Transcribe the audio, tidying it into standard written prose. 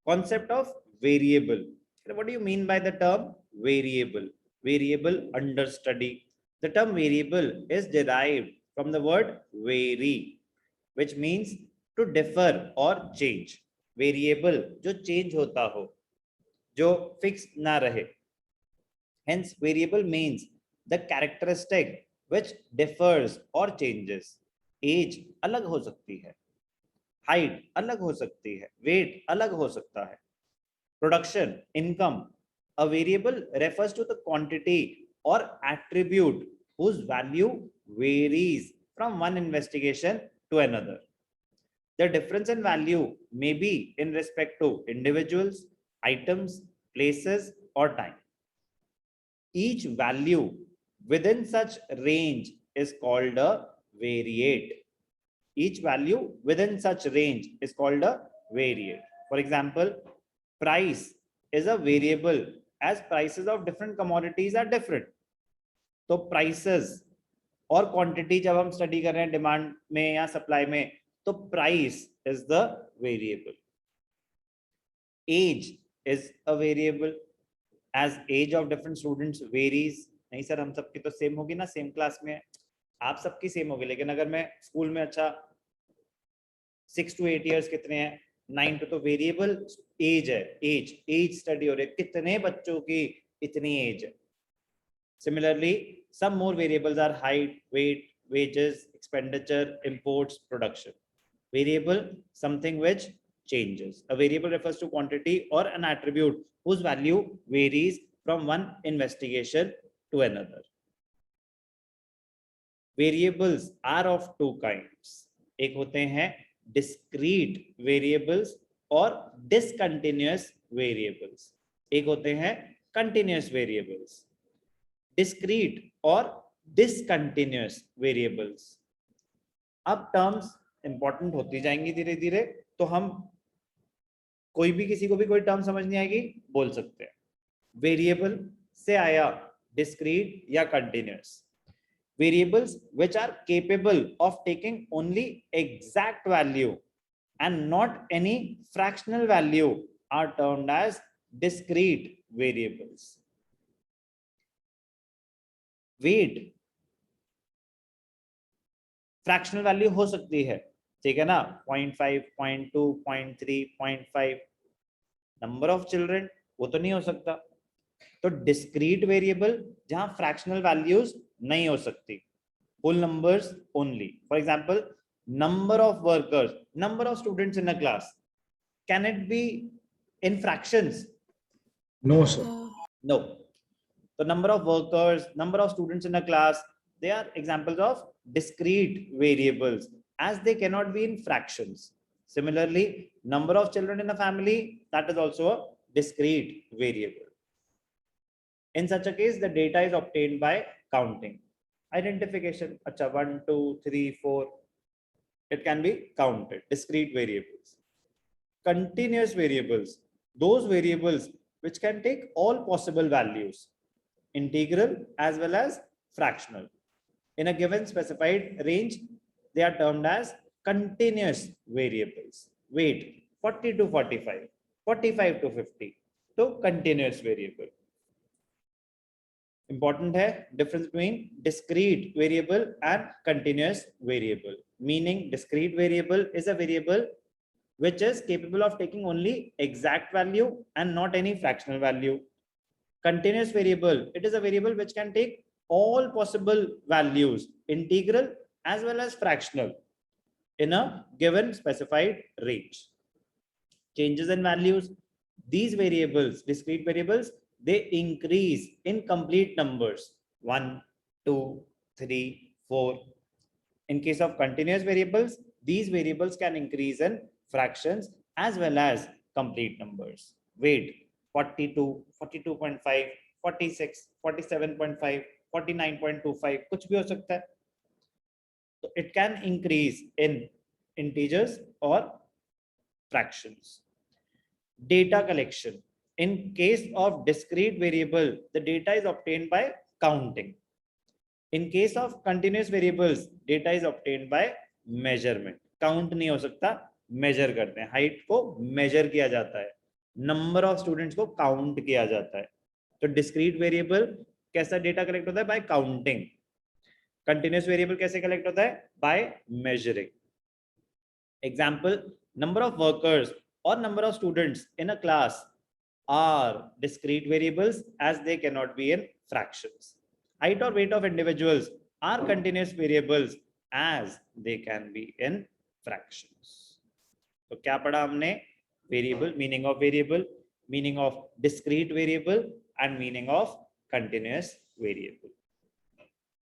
concept of variable. What do you mean by the term variable? Variable understudy. The term variable is derived from the word vary, which means to differ or change. Variable जो change होता हो, जो fix ना रहे. Hence variable means the characteristic which differs or changes. Age अलग हो सकती है, height अलग हो सकती है, weight अलग हो सकता है. Production, income. A variable refers to the quantity or attribute whose value varies from one investigation to another. The difference in value may be in respect to individuals, items, places, or time. Each value within such range is called a variate. Each value within such range is called a variate. For example, price is a variable as prices of different commodities are different. तो prices और quantity जब हम study कर रहे हैं demand में या supply में, तो price is the variable. Age is a variable as age of different students varies. नहीं सर हम सबकी तो सेम होगी ना, सेम क्लास में आप सबकी सेम होगी, लेकिन अगर मैं स्कूल में अच्छा 6 to 8 years कितने हैं, 9 तो वेरिएबल एज है, एज स्टडी हो रही है, कितने बच्चों की इतनी एज है. Similarly some more variables are height, weight, wages, expenditure, imports, production. Variable, something which changes. A variable refers to quantity or an attribute whose value varies from one investigation to another. Variables are of two kinds. एक होते हैं discrete variables और discontinuous variables. एक होते हैं continuous variables. Discrete और discontinuous variables. अब terms important होती जाएंगी धीरे धीरे, तो हम कोई भी किसी को भी कोई टर्म समझ नहीं आएगी बोल सकते हैं. वेरिएबल से आया डिस्क्रीट या continuous. Variables which are capable of taking only exact value and not any fractional value are termed as discrete variables. Weight fractional value हो सकती है, ठीक है ना, 0.5, 0.2, 0.3, 0.5. नंबर ऑफ चिल्ड्रन वो तो नहीं हो सकता. तो डिस्क्रीट वेरिएबल जहां फ्रैक्शनल वैल्यूज नहीं हो सकती, whole numbers only. For example, number of workers, number of students in a class, can it be in fractions? No, sir. No. The number of workers, number of students in a class, they are examples of discrete variables as they cannot be in fractions. Similarly, number of children in a family, that is also a discrete variable. In such a case, the data is obtained by counting. Identification, acha 1, 2, 3, 4, it can be counted. Discrete variables. Continuous variables, those variables which can take all possible values, integral as well as fractional, in a given specified range, they are termed as continuous variables. Weight 40 to 45, 45 to 50, so continuous variable. Important है difference between discrete variable and continuous variable. Meaning discrete variable is a variable which is capable of taking only exact value and not any fractional value. Continuous variable, it is a variable which can take all possible values, integral as well as fractional, in a given specified range. Changes in values, these variables, discrete variables, they increase in complete numbers 1, 2, 3, 4. In case of continuous variables, these variables can increase in fractions as well as complete numbers. Weight 42, 42.5, 46, 47.5, 49.25, कुछ भी हो सकता है. So it can increase in integers or fractions. Data collection. In case of discrete variable, the data is obtained by counting. In case of continuous variables, data is obtained by measurement. Count नहीं हो सकता, measure करते हैं. Height को measure किया जाता है. Number of students को काउंट किया जाता है। तो डिस्क्रीट वेरिएबल कैसा डेटा कलेक्ट होता है? Bye counting. कंटिन्यूस वेरिएबल कैसे कलेक्ट होता है? By measuring. Example, number of workers or number of students in a class are discrete variables as they cannot be in fractions. Height or weight of individuals are continuous variables as they can be in fractions. तो क्या पढ़ा हमने? Variable, meaning of variable, meaning of discrete variable and meaning of continuous variable.